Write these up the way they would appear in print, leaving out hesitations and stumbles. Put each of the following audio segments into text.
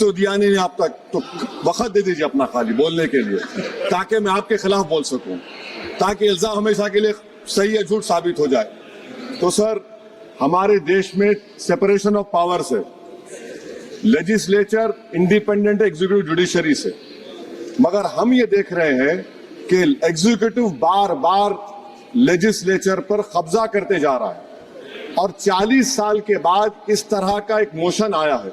तो दिया नहीं आप तक, तो वक्त दे दीजिए अपना खाली बोलने के लिए, ताकि मैं आपके खिलाफ बोल सकूं, ताकि इल्जाम हमेशा के लिए सही या झूठ साबित हो जाए। तो सर, हमारे देश में सेपरेशन ऑफ पावर्स है, लेजिस्लेचर इंडिपेंडेंट है एग्जीक्यूटिव जुडिशरी से, मगर हम ये देख रहे हैं कि एग्जीक्यूटिव बार बार लेजिस्लेचर पर कब्जा करते जा रहा है और 40 साल के बाद इस तरह का एक मोशन आया है।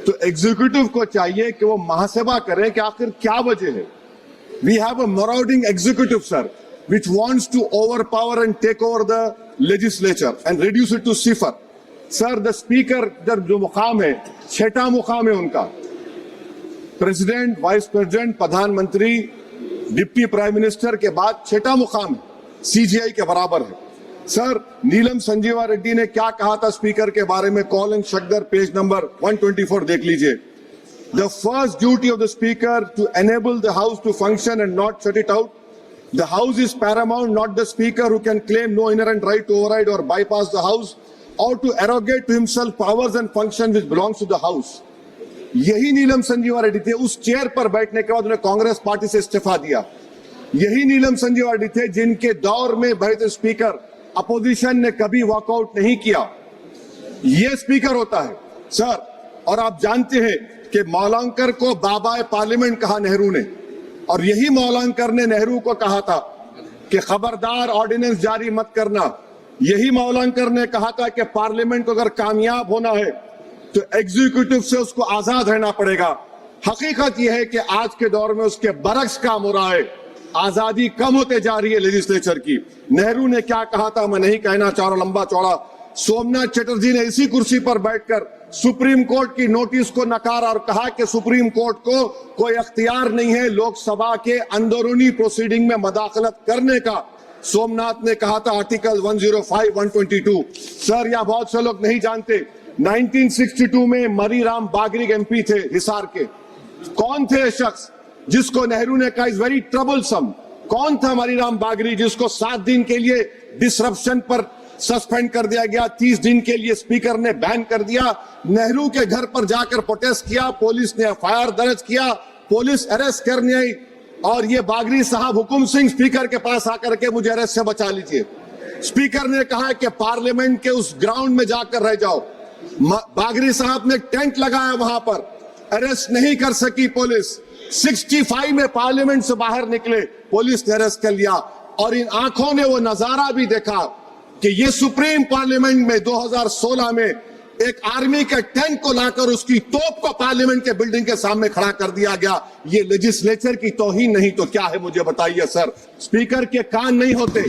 तो एग्जीक्यूटिव को चाहिए कि वो मुहासबा करें कि आखिर क्या वजह है। We have a marauding executive sir which wants to overpower and take over the legislature and reduce it to cipher. Sir, the speaker जो मुकाम है, छठा मुकाम है उनका, प्रेसिडेंट, वाइस प्रेसिडेंट, प्रधानमंत्री, डिप्टी प्राइम मिनिस्टर के बाद छठा मुकाम है, सीजीआई के बराबर है। सर, नीलम संजीवा रेड्डी ने क्या कहा था स्पीकर के बारे में, Kaul and Shakdher page number 124 देख लीजिए। The first duty of the speaker to enable the house to function and not shut it out. The house is paramount, not the speaker who can claim no inherent right to override or bypass the house or to arrogate to himself powers and functions which belongs to the house। यही नीलम संजीवा रेड्डी थे। उस chair पर बैठने के बाद उन्हें Congress party से इस्तीफा दिया। यही नीलम संजीवा रेड्डी थे जिनके दौर में बैठे स्पीकर अपोजिशन ने कभी वॉकआउट नहीं किया। ये स्पीकर होता है सर। और आप जानते हैं कि मौलांकर को बाबा पार्लियामेंट कहा नेहरू ने, और यही मौलांकर ने नेहरू को कहा था कि खबरदार ऑर्डिनेंस जारी मत करना। यही मौलांकर ने कहा था कि पार्लियामेंट को अगर कामयाब होना है तो एग्जीक्यूटिव से उसको आजाद रहना पड़ेगा। हकीकत यह है कि आज के दौर में उसके बरक्स काम हो रहा है, आजादी कम होते जा रही है लेजिस्लेचर की। नेहरू ने क्या कहा था मैं नहीं कहना चाह रहा लंबा चौड़ा। सोमनाथ चटर्जी ने इसी कुर्सी पर बैठकर सुप्रीम कोर्ट की नोटिस को नकारा और कहा कि सुप्रीम कोर्ट को कोई अख्तियार नहीं है लोकसभा के अंदरूनी प्रोसीडिंग में मदाखलत करने का। सोमनाथ ने कहा था आर्टिकल 105, 122। सर, यह बहुत से लोग नहीं जानते, 1962 में मरीराम बागरी एमपी थे हिसार के। कौन थे शख्स जिसको नेहरू ने कहा इज वेरी ट्रबलसम? कौन था मरीराम बागरी जिसको 7 दिन के लिए डिसरप्शन पर सस्पेंड कर दिया गया, 30 दिन के लिए स्पीकर ने बैन कर दिया। नेहरू के घर पर जाकर प्रोटेस्ट किया, पुलिस ने एफआईआर दर्ज किया, पुलिस अरेस्ट करने आई और ये बागरी साहब हुकुम सिंह स्पीकर के पास आकर के मुझे अरेस्ट से बचा लीजिए। स्पीकर ने कहा कि पार्लियामेंट के उस ग्राउंड में जाकर रह जाओ। बागरी साहब ने टेंट लगाया वहां पर, अरेस्ट नहीं कर सकी पुलिस। 65 में पार्लियामेंट से बाहर निकले, पुलिस ने अरेस्ट कर लिया। और इन आंखों ने वो नजारा भी देखा कि ये सुप्रीम पार्लियामेंट में 2016 में एक आर्मी के टैंक को लाकर उसकी तोप को पार्लियामेंट के बिल्डिंग के सामने खड़ा कर दिया गया। ये लेजिस्लेचर की तौहीन नहीं तो क्या है मुझे बताइए सर। स्पीकर के कान नहीं होते,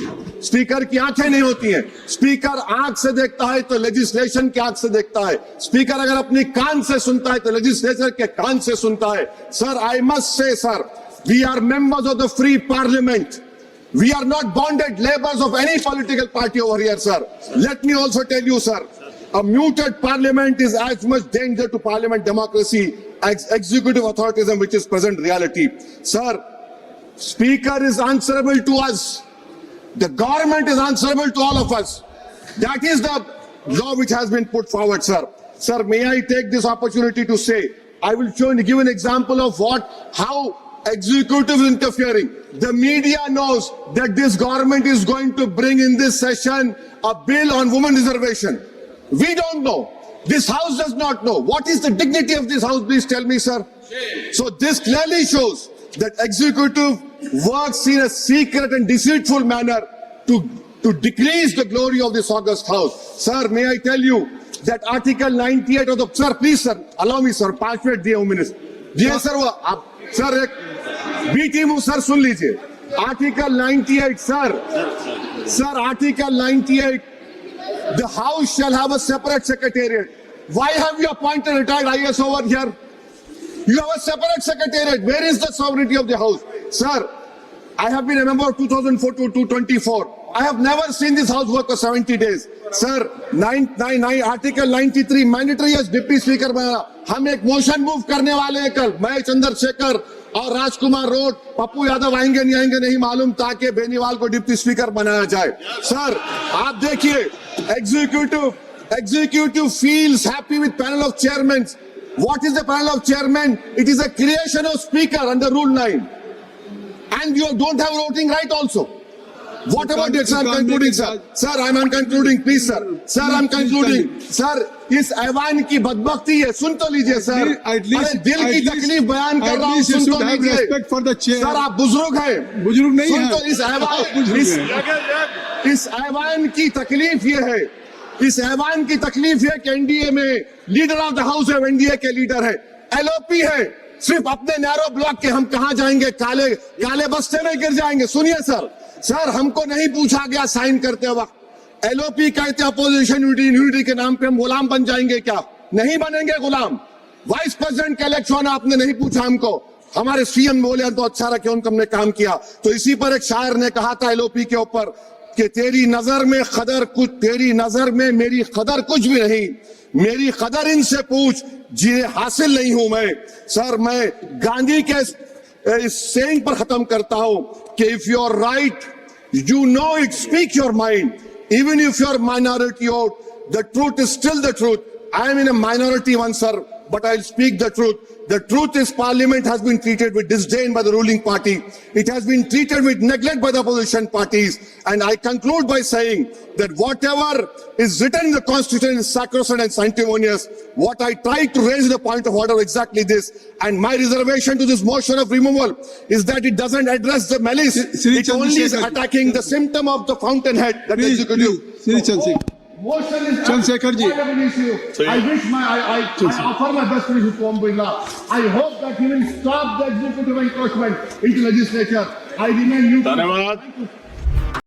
स्पीकर की आंखें नहीं होती हैं। स्पीकर आंख से देखता है तो लेजिस्लेशन की आंख से देखता है। स्पीकर अगर अपनी कान से सुनता है तो लेजिस्लेचर के कान से सुनता है। Sir, I must say sir, we are members of the free parliament. We are not bonded laborers of any political party over here, sir. Let me also tell you, sir, a muted parliament is as much danger to parliament democracy as executive authoritarianism, which is present reality. Sir, Speaker is answerable to us. The government is answerable to all of us. That is the law which has been put forward, sir. Sir, may I take this opportunity to say, I will give an example of how executive is interfering. The media knows that this government is going to bring in this session a bill on women reservation. We don't know. This house does not know. What is the dignity of this house? Please tell me, sir. So this clearly shows that executive works in a secret and deceitful manner to decrease the glory of this august house. Sir, may I tell you that Article 98 of the... Sir, please, sir. Allow me, sir. 5 minutes दिए 1 minute. जी sir, वो आप sir एक BT मुंह sir सुन लीजिए। Article 98 sir article 98, the house shall have a separate secretariat. Why have you appointed retired IAS over here? You have a separate secretariat. Where is the sovereignty of the house? Sir, I have been a member of 2004 to 2024. I have never seen this house work for 70 days. Sir, Article 93 mandatory as deputy speaker बनाना। हम एक motion move करने वाले हैं कल, मैं चंद्रशेखर और राजकुमार road, Pappu Yadav आएंगे नहीं मालूम, ताकि बेनीवाल को डिप्टी स्पीकर बनाया जाए। सर, आप देखिए, executive feels happy with panel of chairman What is the panel of chairman? It is a creation of speaker under Rule 9. And you don't have voting right also. What about it, sir? I'm concluding, sir. Sir, I'm concluding, please, sir. Sir, I'm concluding. Sir, इस ऐवान की बदबख्ती है, सुन तो लीजिए sir. अरे दिल की तकलीफ बयान कर रहा हूँ, सुन तो लीजिए. सर, आप बुजुर्ग हैं. बुजुर्ग नहीं सुन है. तो इस ऐवान की तकलीफ ये है. इस ऐवान की तकलीफ है कि एनडीए में leader of the house of NDA के लीडर है, एलओपी है. सिर्फ अपने नैरो ब्लॉक के हम कहां जाएंगे, काले बस्ते में गिर जाएंगे. सुनिए सर, सर हमको नहीं पूछा गया साइन करते वक्त. एलओपी कहते अपोजिशन यूनिटी के नाम पे हम गुलाम बन जाएंगे क्या? नहीं बनेंगे गुलाम. वाइस प्रेसिडेंट का इलेक्शन आपने नहीं पूछा हमको. हमारे सीएम बोले तो अच्छा रखे, उनको हमने काम किया. तो इसी पर एक शायर ने कहा था एलओपी के ऊपर कि तेरी नजर में खदर कुछ, तेरी नजर में मेरी खदर कुछ भी नहीं, मेरी खदर इनसे पूछ, जिन्हें हासिल नहीं हूं मैं. सर, मैं गांधी के इस सेइंग पर खत्म करता हूं कि if you are right, you know it, speak your mind. Even if you are minority out, the truth is still the truth. I am in a minority one, sir, but I'll speak the truth. The truth is Parliament has been treated with disdain by the ruling party. It has been treated with neglect by the opposition parties. And I conclude by saying that whatever is written in the Constitution is sacrosanct and sanctimonious. What I tried to raise the point of order exactly this. And my reservation to this motion of removal is that it doesn't address the malice. It only is attacking the symptom of the fountainhead, that executive. Motion is Chandrasekhar ji. I wish I offer my best wishes to Om Birla. I hope that he will stop the executive encroachment into legislature. I remain you. धन्यवाद.